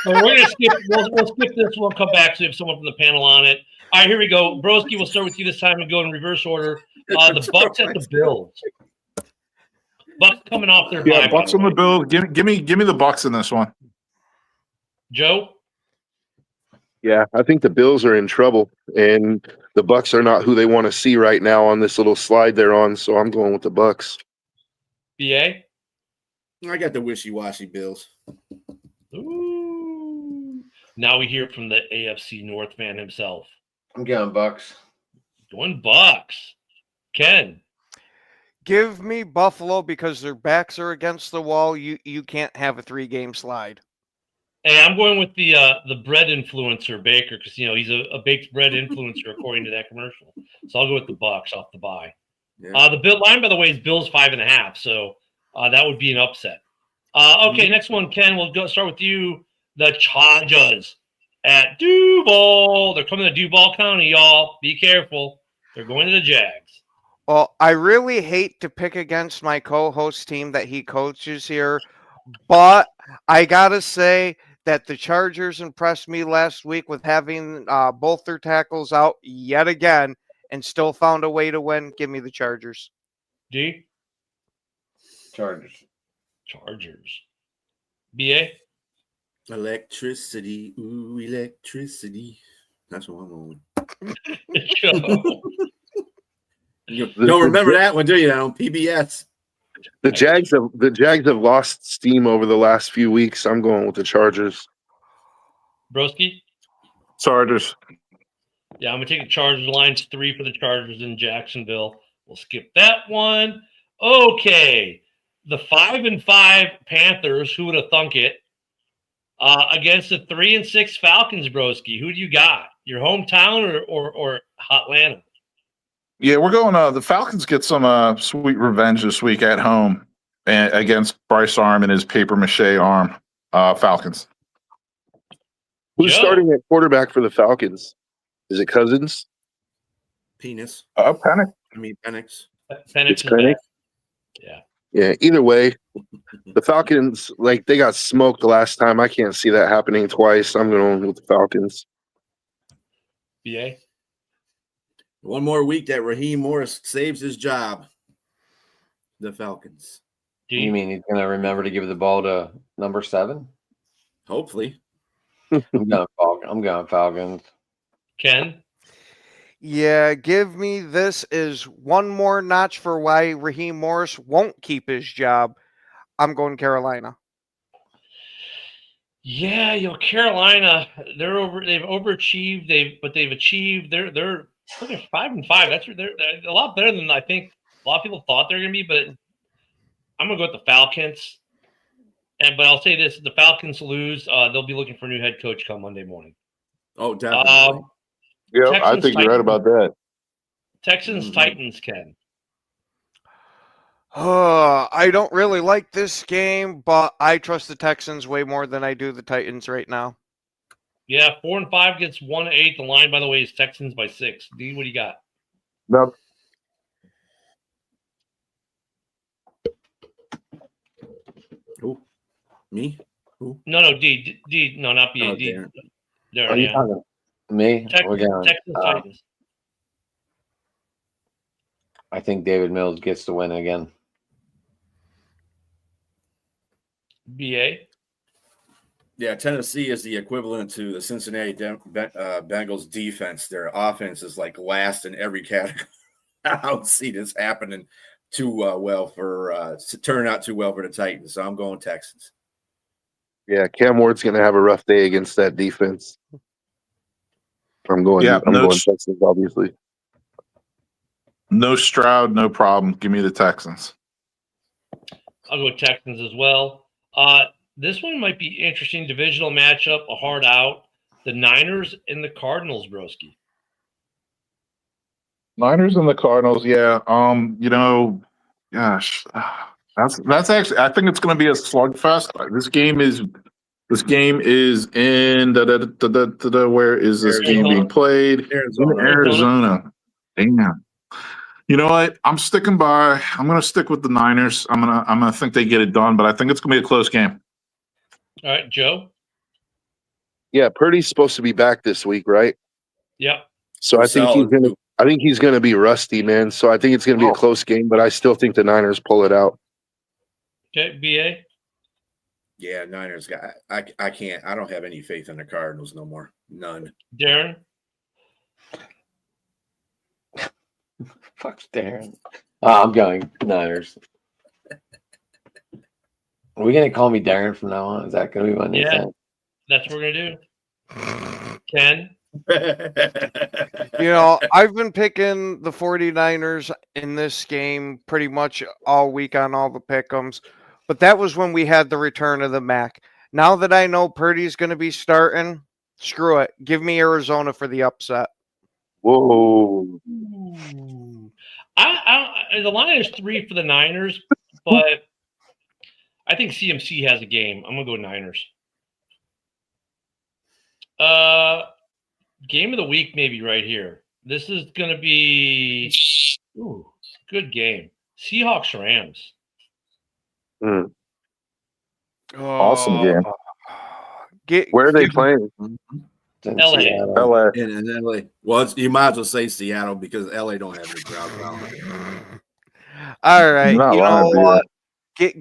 Well, we're gonna skip. We'll skip this one. Come back. So we have someone from the panel on it. All right, here we go. Broski, we'll start with you this time and go in reverse order. The Bucks at the Bills. Bucks coming off their Yeah, bye. Bucks on the Bills. Give me the Bucks in this one. Joe. Yeah, I think the Bills are in trouble, and the Bucks are not who they want to see right now on this little slide they're on. So I'm going with the Bucks. BA. I got the wishy-washy Bills. Ooh. Now we hear from the AFC North man himself. I'm going Bucks. Going Bucks. Ken. Give me Buffalo because their backs are against the wall. You can't have a 3-game slide. Hey, I'm going with the bread influencer Baker because he's a baked bread influencer according to that commercial. So I'll go with the Bucks off the bye. Yeah. The Bill line, by the way, is Bills 5.5, so that would be an upset. Okay, next one, Ken. We'll start with you. The Chargers at Duval. They're coming to Duval County, y'all. Be careful. They're going to the Jags. Well, I really hate to pick against my co-host team that he coaches here, but I gotta say that the Chargers impressed me last week with having both their tackles out yet again and still found a way to win. Give me the Chargers. D. Chargers. BA. Electricity. Ooh, electricity. That's what I'm going with. Joe. You don't remember that one, do you? On PBS. The Jags have lost steam over the last few weeks. I'm going with the Chargers. Broski. Chargers. Yeah, I'm gonna take the Chargers. Line's 3 for the Chargers in Jacksonville. We'll skip that one. Okay, the 5-5 Panthers. Who would have thunk it? Against the 3-6 Falcons, Broski. Who do you got? Your hometown or Atlanta? Yeah, we're going. The Falcons get some sweet revenge this week at home against Bryce Arm and his paper mache arm. Falcons. Who's Joe. starting at quarterback for the Falcons? Is it Cousins? Penis. Penix. I mean, Penix. Penix It's is Penix? back. Yeah. Yeah. Either way, the Falcons they got smoked the last time. I can't see that happening twice. I'm going with the Falcons. BA. One more week that Raheem Morris saves his job. The Falcons. D. You mean he's going to remember to give the ball to number 7? Hopefully. I'm going Falcons. Ken. Yeah, give me this is one more notch for why Raheem Morris won't keep his job. I'm going Carolina. Yeah, Carolina. They've overachieved. They've achieved. They're 5-5. They're a lot better than I think a lot of people thought they're going to be. But I'm going to go with the Falcons. But I'll say this: if the Falcons lose, they'll be looking for a new head coach come Monday morning. Oh, definitely. Yeah, I Texans, think you're right about that. Texans, Titans, Ken. I don't really like this game, but I trust the Texans way more than I do the Titans right now. Yeah, 4 and 5 gets 1-8. The line, by the way, is Texans by 6. D, what do you got? No, Who? Me? Who? No, D, no, not B. Oh, D. Darren. Darren, Are you yeah. talking me? We're going. Texans, Titans. I think David Mills gets the win again. BA. Yeah, Tennessee is the equivalent to the Cincinnati Bengals defense. Their offense is like last in every category. I don't see this happening too well for turn out too well for the Titans. So I'm going Texans. yeah, Cam Ward's going to have a rough day against that defense. I'm going Texans, obviously. No Stroud, no problem. Give me the Texans. I'll go Texans as well. This one might be interesting. Divisional matchup, a hard out. The Niners and the Cardinals, broski. Niners and the Cardinals, yeah. Gosh, that's actually. I think it's going to be a slugfest. This game is in where is this Arizona. game being played? Arizona. In Arizona. Damn. You know what? I'm going to stick with the Niners. I'm gonna think they get it done, but I think it's going to be a close game. All right, Joe. Yeah, Purdy's supposed to be back this week, right? Yep. So I think he's gonna be rusty, man. So I think it's gonna be a close game, but I still think the Niners pull it out. Okay, BA. Yeah, Niners got. I can't. I don't have any faith in the Cardinals no more. None. Darren. Fuck Darren. I'm going Niners. Are we going to call me Darren from now on? Is that going to be my new thing? That's what we're going to do. Ken. You know, I've been picking the 49ers in this game pretty much all week on all the pick'ems, but that was when we had the return of the Mac. Now that I know Purdy's going to be starting, screw it. Give me Arizona for the upset. Whoa. The line is 3 for the Niners, but I think CMC has a game. I'm going to go Niners. Game of the week maybe right here. This is going to be good game. Seahawks-Rams. Awesome game. Where are they playing? LA. LA. In LA. Well, you might as well say Seattle because LA don't have any crowd around. All right. You're not You know lying, dude. what?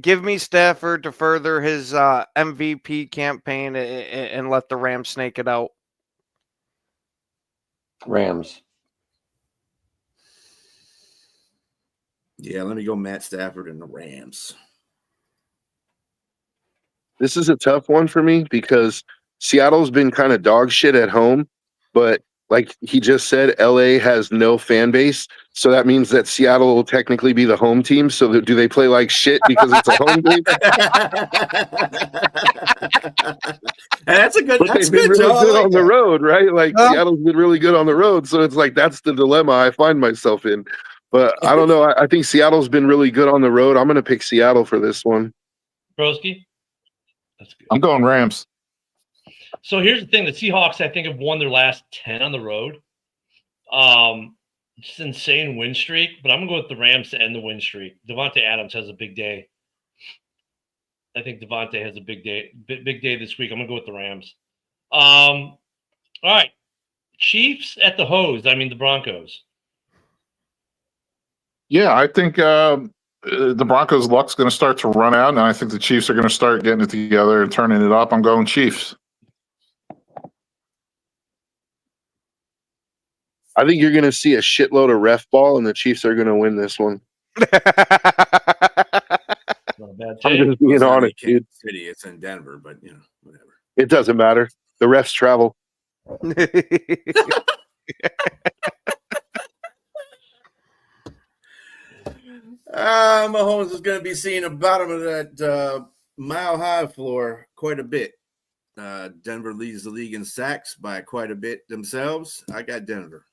Give me Stafford to further his MVP campaign and let the Rams snake it out. Rams. Yeah, let me go Matt Stafford and the Rams. This is a tough one for me because Seattle's been kind of dog shit at home, but like he just said, LA has no fan base. So that means that Seattle will technically be the home team. So do they play like shit because it's a home game? That's a good. But That's they've been good, really Joe. good I like on the that. road, right? Like Seattle's been really good on the road. So it's like that's the dilemma I find myself in. But I don't know. I think Seattle's been really good on the road. I'm going to pick Seattle for this one. Broski. That's good. I'm going Rams. So here's the thing: the Seahawks, I think, have won their last 10 on the road. Just insane win streak, but I'm gonna go with the Rams to end the win streak. Devontae Adams has a big day. I think Devontae has a big day this week. I'm gonna go with the Rams. All right, Chiefs at the hose. I mean the Broncos. Yeah, I think the Broncos' luck's going to start to run out, and I think the Chiefs are going to start getting it together and turning it up. I'm going Chiefs. I think you're going to see a shitload of ref ball, and the Chiefs are going to win this one. Not a bad I'm take. just being It's not in honest, dude. Kansas City. It's in Denver, but whatever. It doesn't matter. The refs travel. Mahomes is going to be seeing the bottom of that mile-high floor quite a bit. Denver leads the league in sacks by quite a bit themselves. I got Denver.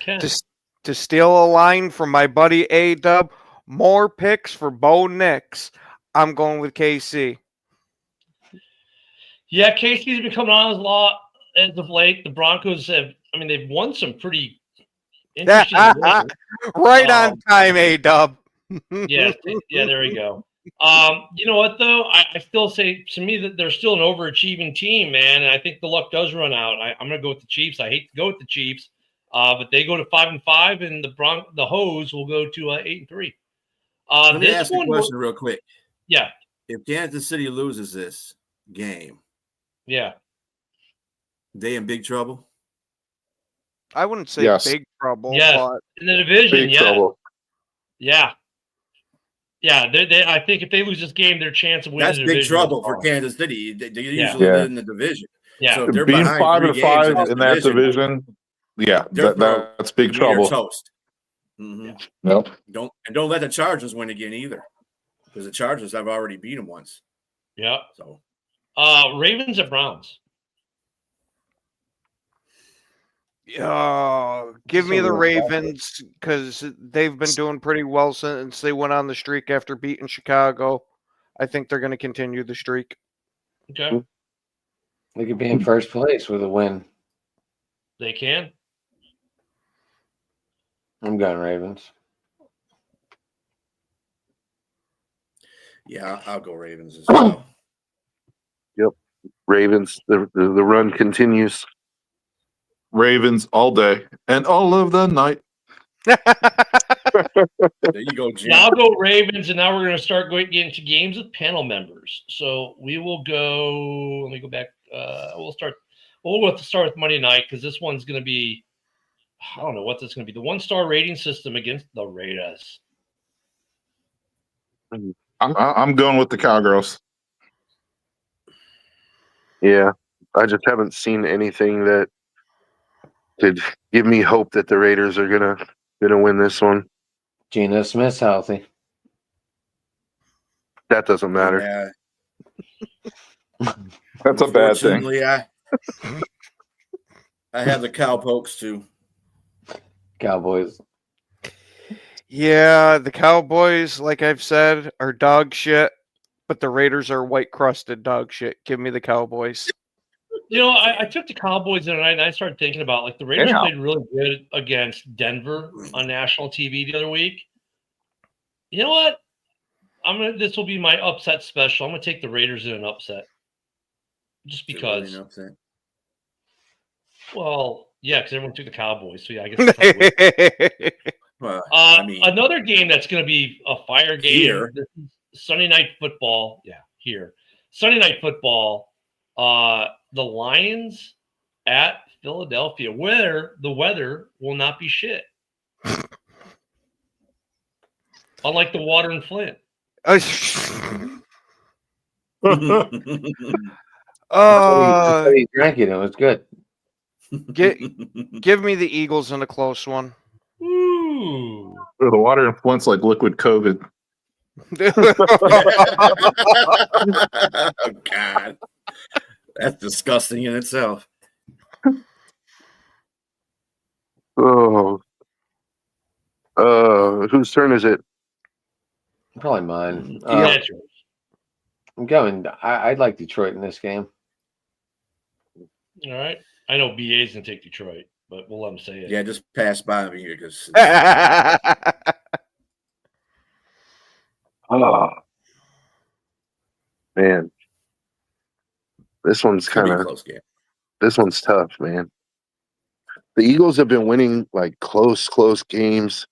10. To steal a line from my buddy A-Dub, more picks for Bo Nix. I'm going with KC. Yeah, KC's been coming on a lot as of late. The Broncos have, I mean, they've won some pretty interesting wins. Right on time, A-Dub. Yeah, there we go. You know what though? I still say to me that they're still an overachieving team, man. And I think the luck does run out. I'm gonna go with the Chiefs. I hate to go with the Chiefs, but they go to 5-5, and the Hoes will go to 8-3. Let me ask you a question real quick. Yeah. If Kansas City loses this game, Yeah. they in big trouble? I wouldn't say Yes. big trouble, Yes. but In the division, Big yeah. trouble. Yeah. Yeah, they I think if they lose this game, their chance of winning That's the big division trouble is for gone. Kansas City. They Yeah. usually Yeah. in the division. Yeah. So if they're Being behind 5-5 in that division, yeah, they're broke. that's big You're trouble. toast. Mhm. Yep. Don't let the Chargers win again either, because the Chargers have already beat them once. Yeah. So Ravens at Browns. give me the Ravens because they've been doing pretty well since they went on the streak after beating Chicago. I think they're going to continue the streak. Okay. They could be in first place with a win. They can. I'm going Ravens. yeah, I'll go Ravens as well. Ravens. The run continues. Ravens all day and all of the night. There you go, Jim. Yeah, I'll go Ravens, and now we're going to start getting into games with panel members. So we will go. Let me go back. We'll start with Monday night because this one's going to be. I don't know what this is going to be. The 1-star rating system against the Raiders. I'm going with the Cowgirls. Yeah, I just haven't seen anything that could give me hope that the Raiders are gonna win this one. Geno Smith's healthy. That doesn't matter. Yeah. That's a bad thing. Unfortunately, I have the Cowpokes too. Cowboys. Yeah, the Cowboys, like I've said, are dog shit, but the Raiders are white crusted dog shit. Give me the Cowboys. You know, I took the Cowboys the other night, and I started thinking about like the Raiders Yeah. played really good against Denver on national TV the other week. You know what? This will be my upset special. I'm gonna take the Raiders in an upset, just because. Well, yeah, because everyone took the Cowboys, so yeah, I guess. Well, I mean, Another game that's going to be a fire game. Here. This is Sunday Night Football. Yeah, here. Sunday Night Football. The Lions at Philadelphia, where the weather will not be shit. Unlike the water in Flint. He drank it. It was good. Give me the Eagles in a close one. Ooh. The water in Flint's like liquid COVID. Oh, God. That's disgusting in itself. Oh, whose turn is it? Probably mine. Yeah, it's yours. I'm going. I'd like Detroit in this game. All right. I know BA's going to take Detroit, but we'll let him say it. Yeah, just pass by me here because Oh, man, this one's it's gonna kind be a of close game. this one's tough, man. The Eagles have been winning like close games.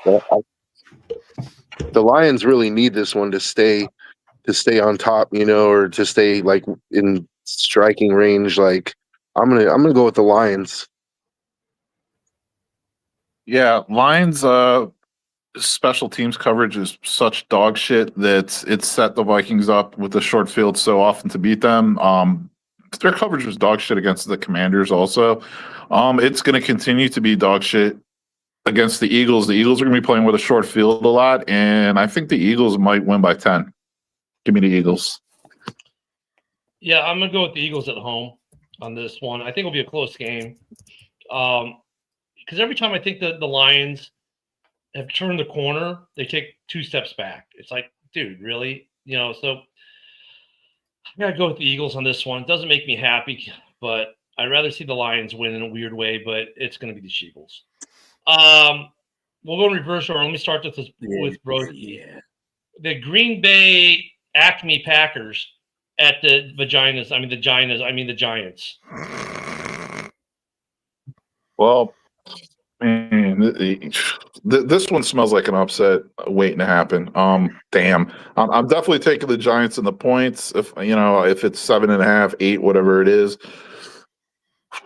But the Lions really need this one to stay on top, or to stay like in striking range. Like I'm gonna go with the Lions. Yeah, Lions special teams coverage is such dog shit that it's set the Vikings up with the short field so often to beat them. Their coverage was dog shit against the Commanders also. It's going to continue to be dog shit against the Eagles. The Eagles are going to be playing with a short field a lot, and I think the Eagles might win by 10. Give me the Eagles. Yeah, I'm going to go with the Eagles at home on this one. I think it'll be a close game. because every time I think that the Lions have turned the corner, they take 2 steps back. It's like, dude, really? So I gotta go with the Eagles on this one. It doesn't make me happy, but I'd rather see the Lions win in a weird way, but it's gonna be the Eagles. We'll go in reverse order. Let me start with Brody. Yeah. The Green Bay Acme Packers at the Giants. Well, man, this one smells like an upset waiting to happen. Damn, I'm definitely taking the Giants in the points. If it's 7.5, 8, whatever it is.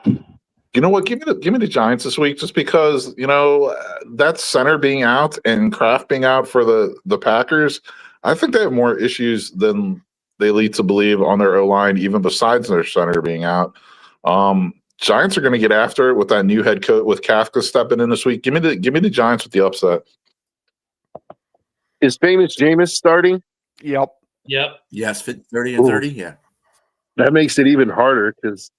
You know what? Give me the Giants this week, just because that center being out and Kraft being out for the Packers. I think they have more issues than they lead to believe on their O-line, even besides their center being out. Giants are going to get after it with that new head coach with Kafka stepping in this week. Give me the Giants with the upset. Is famous Jameis starting? Yep. Yes, 30 and 30. Yeah. That makes it even harder because,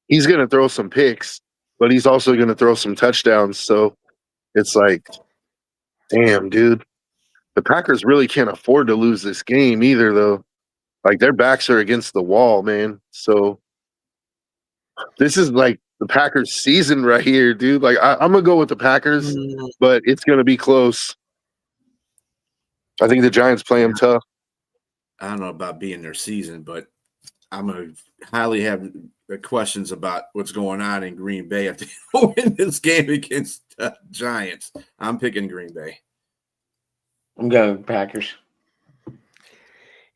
he's going to throw some picks, but he's also going to throw some touchdowns. So it's like, damn, dude. The Packers really can't afford to lose this game either, though. Like, their backs are against the wall, man. So this is like the Packers season right here, dude. Like, I'm going to go with the Packers, but it's going to be close. I think the Giants play them tough. I don't know about being their season, but I'm going to highly have questions about what's going on in Green Bay if they don't win this game against the Giants. I'm picking Green Bay. I'm going Packers.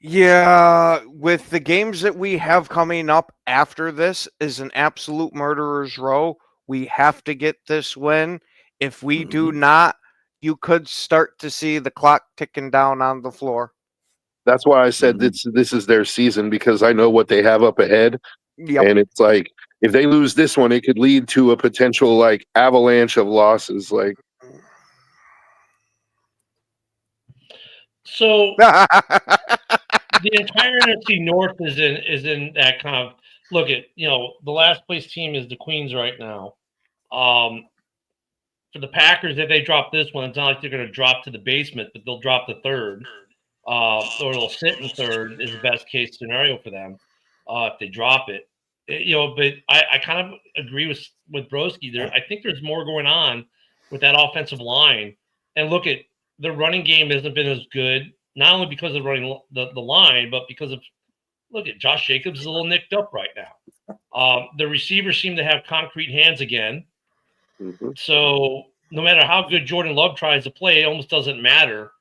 Yeah, with the games that we have coming up after this is an absolute murderer's row. We have to get this win. If we do not, you could start to see the clock ticking down on the floor. That's why I said this is their season, because I know what they have up ahead. Yep. And it's like, if they lose this one, it could lead to a potential like avalanche of losses. Like, So the entire NFC North is in that kind of look at the last place team is the Queens right now. For the Packers, if they drop this one, it's not like they're going to drop to the basement, but they'll drop to third, or they'll sit in third is the best case scenario for them if they drop it. But I kind of agree with Broski there. I think there's more going on with that offensive line, and look at. The running game hasn't been as good, not only because of running the line, but because of look at Josh Jacobs is a little nicked up right now. The receivers seem to have concrete hands again. mm-hmm. So no matter how good Jordan Love tries to play, it almost doesn't matter.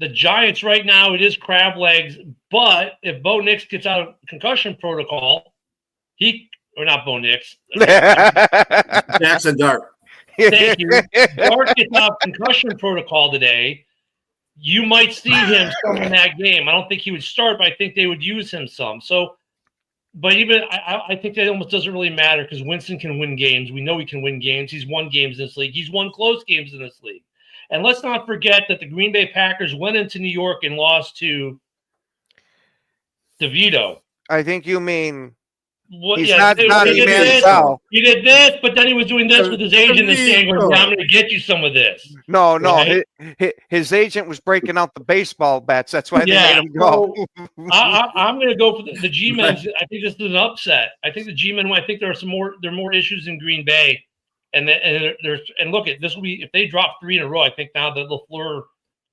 The Giants right now, it is crab legs, but if Bo Nix gets out of concussion protocol, not Bo Nix. Jackson Dart. Thank you. Dart gets out of concussion protocol today. You might see him some in that game. I don't think he would start, but I think they would use him some. So, but even I think that almost doesn't really matter because Winston can win games. We know he can win games. He's won games in this league. He's won close games in this league. And let's not forget that the Green Bay Packers went into New York and lost to DeVito. I think you mean What, he's yeah, not Johnny Manziel. He did this, but then he was doing this with his agent and saying, "I'm going to get you some of this." No. Right? His agent was breaking out the baseball bats. That's why they made him go. I'm going to go for the G-men. I think this is an upset. I think the G-men. I think there are more issues in Green Bay, and look at this will be if they drop 3 in a row. I think now the LaFleur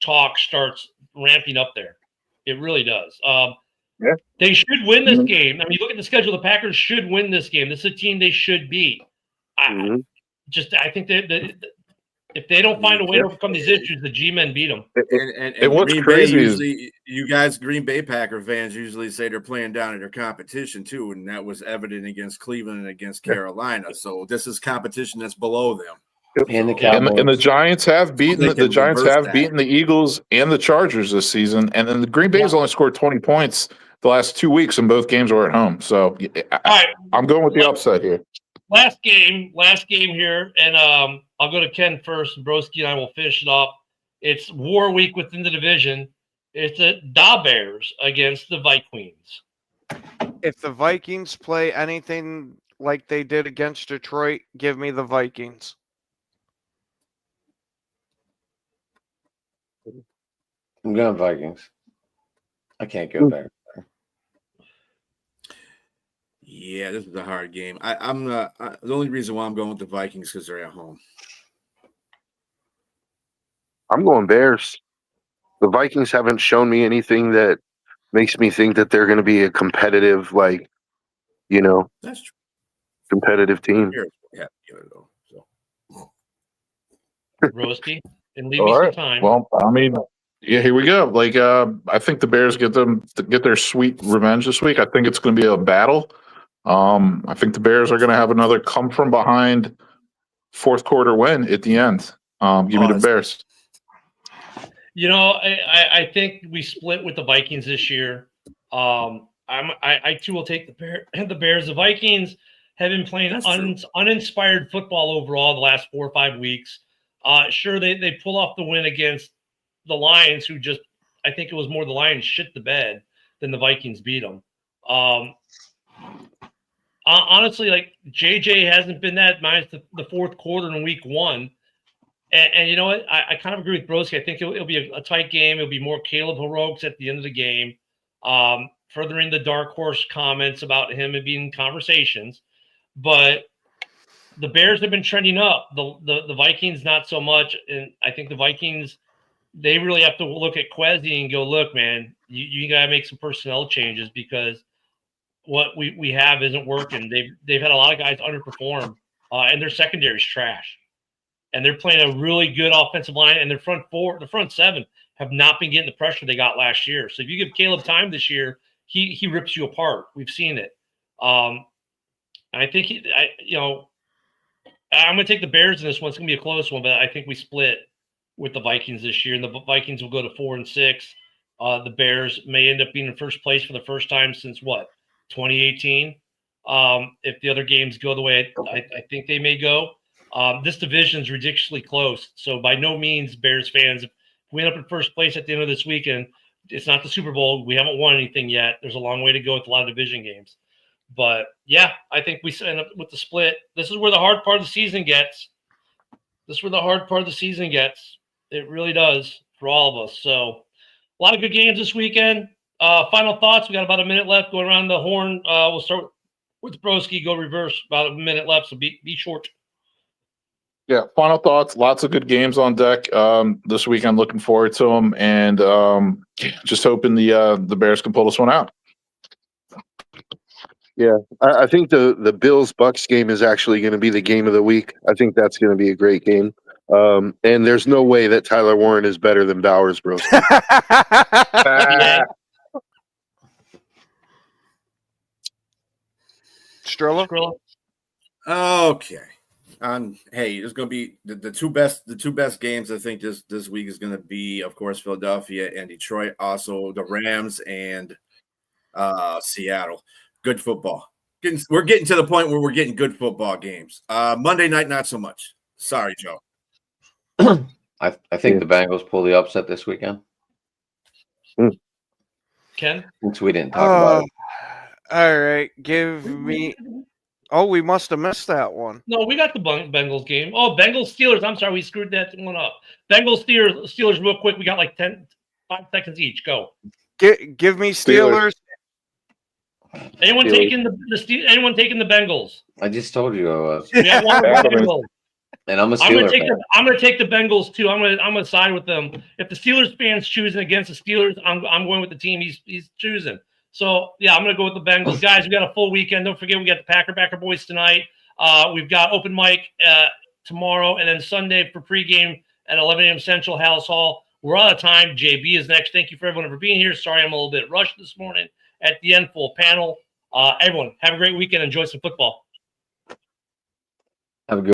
talk starts ramping up there. It really does. Yeah. They should win this game. I mean, look at the schedule. The Packers should win this game. This is a team they should beat. I think that if they don't find a way to overcome these issues, the G-men beat them. And what's Green crazy Bay is- usually, you guys, Green Bay Packer fans usually say they're playing down at their competition too, and that was evident against Cleveland and against Carolina. So this is competition that's below them. And the Cowboys. And the Giants have beaten They can reverse that. beaten the Eagles and the Chargers this season, and then the Green Bay's only scored 20 points the last 2 weeks, and both games were at home. So All right, I'm going with the upset here. last game here, and I'll go to Ken first. Broski and I will finish it up. It's war week within the division. It's the Da Bears against the Vikings. If the Vikings play anything like they did against Detroit, give me the Vikings. I'm going Vikings. I can't go Bears. Yeah, this is a hard game. I'm the only reason why I'm going with the Vikings because they're at home. I'm going Bears. The Vikings haven't shown me anything that makes me think that they're going to be a competitive, like, That's true. competitive team. Bears will have to give it though. So Roasty, and leave me All some right. time. Well, I mean, yeah, here we go. Like, I think the Bears get their sweet revenge this week. I think it's going to be a battle. I think the Bears are going to have another come from behind fourth quarter win at the end. Give me the Bears. I think we split with the Vikings this year. I too will take the Bears. The Vikings have been playing uninspired football overall the last 4 or 5 weeks. Sure, they pull off the win against the Lions, who just, I think it was more the Lions shit the bed than the Vikings beat them. Honestly, like JJ hasn't been that minus the fourth quarter in week 1. And you know what? I kind of agree with Broski. I think it'll be a tight game. It'll be more Caleb heroics at the end of the game. Furthering the dark horse comments about him and being in conversations. But the Bears have been trending up. The Vikings not so much. And I think the Vikings, they really have to look at Kwesi and go, look, man, you got to make some personnel changes because what we have isn't working. They've had a lot of guys underperform, and their secondary is trash. And they're playing a really good offensive line, and their the front seven have not been getting the pressure they got last year. So if you give Caleb time this year, he rips you apart. We've seen it. And I think I'm going to take the Bears in this one. It's going to be a close one, but I think we split with the Vikings this year, and the Vikings will go to 4-6. The Bears may end up being in first place for the first time since 2018. If the other games go the way I think they may go. This division is ridiculously close. So by no means, Bears fans, if we end up in first place at the end of this weekend, it's not the Super Bowl. We haven't won anything yet. There's a long way to go with a lot of division games. But, yeah, I think we end up with the split. This is where the hard part of the season gets. It really does for all of us. So a lot of good games this weekend. Final thoughts. We got about a minute left going around the horn. We'll start with Broski, go reverse. About a minute left, so be short. Yeah, final thoughts. Lots of good games on deck this weekend. Looking forward to them, and just hoping the Bears can pull this one out. Yeah, I think the Bills-Bucks game is actually going to be the game of the week. I think that's going to be a great game. And there's no way that Tyler Warren is better than Bowers, bro. Strilla? okay. Hey, there's going to be the two best games. I think this week is going to be, of course, Philadelphia and Detroit. Also, the Rams and Seattle. Good football. We're getting to the point where we're getting good football games. Monday night, not so much. Sorry, Joe. I think the Bengals pull the upset this weekend. Ken? Since we didn't talk about it. All right, give me. Oh, we must have missed that one. No, we got the Bengals game. Oh, Bengals Steelers. I'm sorry, we screwed that one up. Bengals Steelers real quick. We got like 5 seconds each. Go. Give me Steelers. Anyone Steelers. taking the Bengals? I just told you I was. We got one Bengals. And I'm a I'm Steeler fan. gonna take the Bengals too. I'm gonna side with them. If the Steelers fans choosing against the Steelers, I'm going with the team he's choosing. So yeah, I'm gonna go with the Bengals. Guys, we got a full weekend. Don't forget we got the Backer Boys tonight. We've got open mic tomorrow, and then Sunday for pregame at 11 a.m. Central House Hall. We're out of time. JB is next. Thank you for everyone for being here. Sorry I'm a little bit rushed this morning. At the end, full panel. Everyone, have a great weekend. Enjoy some football. Have a good